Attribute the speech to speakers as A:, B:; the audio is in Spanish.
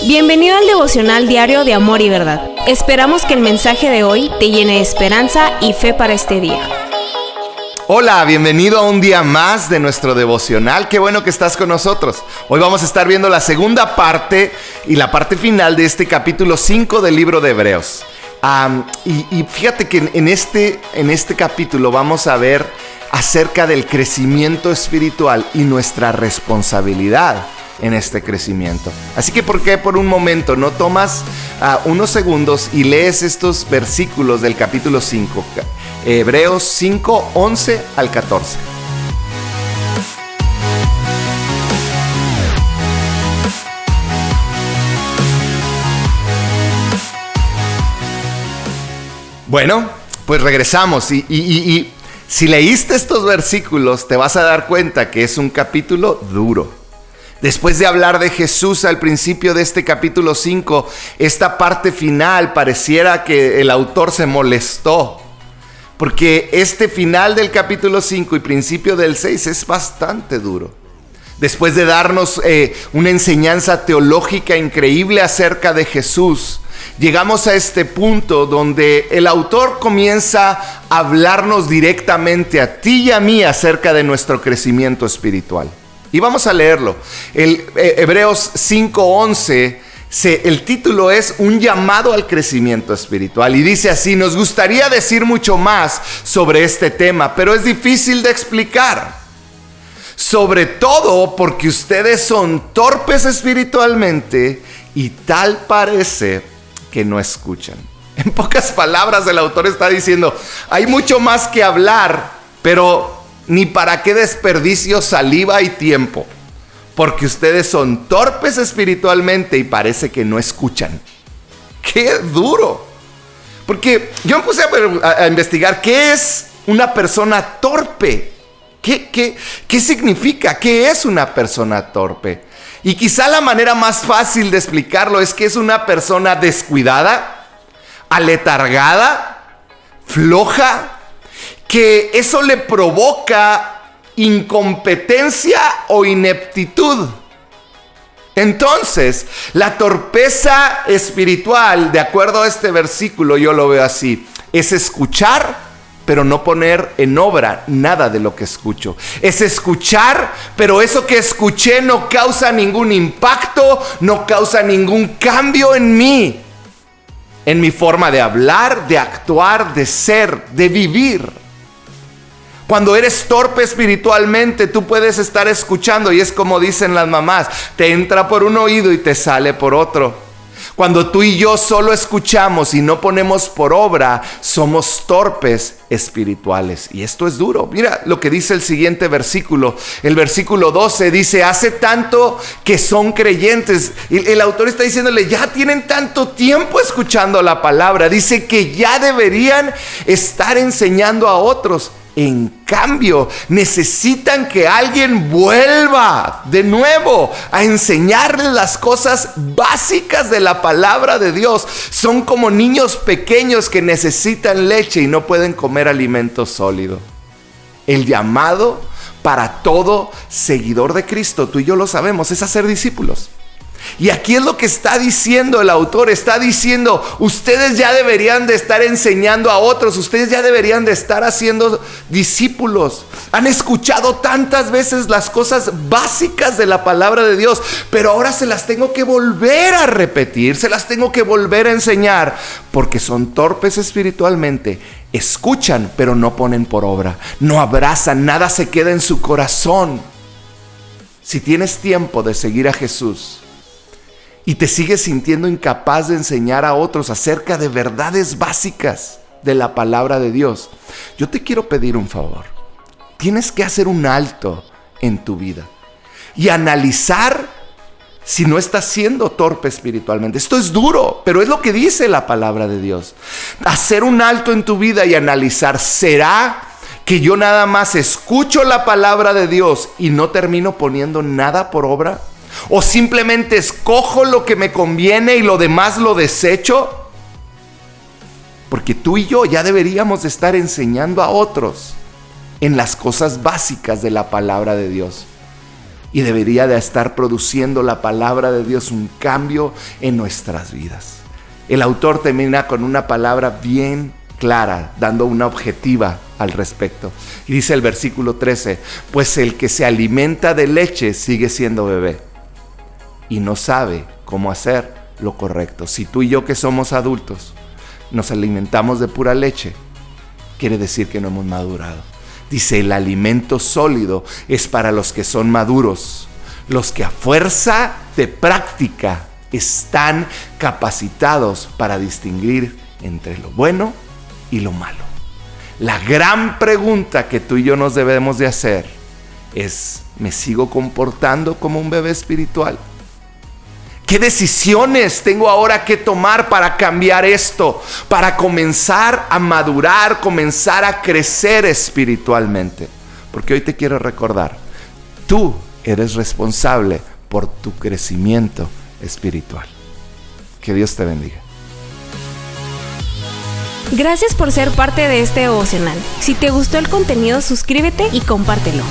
A: Bienvenido al devocional diario de Amor y Verdad. Esperamos que el mensaje de hoy te llene de esperanza y fe para este día.
B: Hola, bienvenido a un día más de nuestro devocional. Qué bueno que estás con nosotros. Hoy vamos a estar viendo la segunda parte y la parte final de este capítulo 5 del libro de Hebreos. Y fíjate que en este capítulo vamos a ver acerca del crecimiento espiritual y nuestra responsabilidad en este crecimiento. Así que ¿por qué por un momento no tomas unos segundos y lees estos versículos del capítulo 5, Hebreos 5, 11 al 14? Bueno, pues regresamos y si leíste estos versículos te vas a dar cuenta que es un capítulo duro. Después de hablar de Jesús al principio de este capítulo 5, esta parte final pareciera que el autor se molestó, porque este final del capítulo 5 y principio del 6 es bastante duro. Después de darnos una enseñanza teológica increíble acerca de Jesús, llegamos a este punto donde el autor comienza a hablarnos directamente a ti y a mí acerca de nuestro crecimiento espiritual. Y vamos a leerlo. Hebreos 5:11, el título es Un llamado al crecimiento espiritual. Y dice así: nos gustaría decir mucho más sobre este tema, pero es difícil de explicar. Sobre todo porque ustedes son torpes espiritualmente y tal parece que no escuchan. En pocas palabras, el autor está diciendo, hay mucho más que hablar, pero ni para qué desperdicio saliva y tiempo, porque ustedes son torpes espiritualmente y parece que no escuchan. ¡Qué duro! Porque yo me puse a investigar qué es una persona torpe. ¿Qué significa? ¿Qué es una persona torpe? Y quizá la manera más fácil de explicarlo es que es una persona descuidada, aletargada, floja, que eso le provoca incompetencia o ineptitud. Entonces, la torpeza espiritual, de acuerdo a este versículo, yo lo veo así: es escuchar, pero no poner en obra nada de lo que escucho. Es escuchar, pero eso que escuché no causa ningún impacto, no causa ningún cambio en mí, en mi forma de hablar, de actuar, de ser, de vivir. Cuando eres torpe espiritualmente, tú puedes estar escuchando y es como dicen las mamás, te entra por un oído y te sale por otro. Cuando tú y yo solo escuchamos y no ponemos por obra, somos torpes espirituales. Y esto es duro. Mira lo que dice el siguiente versículo. El versículo 12 dice: hace tanto que son creyentes. Y el autor está diciéndole, ya tienen tanto tiempo escuchando la palabra. Dice que ya deberían estar enseñando a otros. En cambio, necesitan que alguien vuelva de nuevo a enseñarles las cosas básicas de la palabra de Dios. Son como niños pequeños que necesitan leche y no pueden comer alimento sólido. El llamado para todo seguidor de Cristo, tú y yo lo sabemos, es hacer discípulos. Y aquí es lo que está diciendo el autor. Está diciendo, ustedes ya deberían de estar enseñando a otros. Ustedes ya deberían de estar haciendo discípulos. Han escuchado tantas veces las cosas básicas de la palabra de Dios, pero ahora se las tengo que volver a repetir, se las tengo que volver a enseñar, porque son torpes espiritualmente. Escuchan, pero no ponen por obra. No abrazan, nada se queda en su corazón. Si tienes tiempo de seguir a Jesús y te sigues sintiendo incapaz de enseñar a otros acerca de verdades básicas de la palabra de Dios, yo te quiero pedir un favor. Tienes que hacer un alto en tu vida y analizar si no estás siendo torpe espiritualmente. Esto es duro, pero es lo que dice la palabra de Dios. Hacer un alto en tu vida y analizar, ¿será que yo nada más escucho la palabra de Dios y no termino poniendo nada por obra? ¿O simplemente escojo lo que me conviene y lo demás lo desecho? Porque tú y yo ya deberíamos de estar enseñando a otros en las cosas básicas de la palabra de Dios. Y debería de estar produciendo la palabra de Dios un cambio en nuestras vidas. El autor termina con una palabra bien clara, dando una objetiva al respecto. Y dice el versículo 13, pues el que se alimenta de leche sigue siendo bebé y no sabe cómo hacer lo correcto. Si tú y yo, que somos adultos, nos alimentamos de pura leche, quiere decir que no hemos madurado. Dice, el alimento sólido es para los que son maduros, los que a fuerza de práctica están capacitados para distinguir entre lo bueno y lo malo. La gran pregunta que tú y yo nos debemos de hacer es, ¿me sigo comportando como un bebé espiritual? ¿Qué decisiones tengo ahora que tomar para cambiar esto? Para comenzar a madurar, comenzar a crecer espiritualmente. Porque hoy te quiero recordar, tú eres responsable por tu crecimiento espiritual. Que Dios te bendiga.
A: Gracias por ser parte de este devocional. Si te gustó el contenido, suscríbete y compártelo.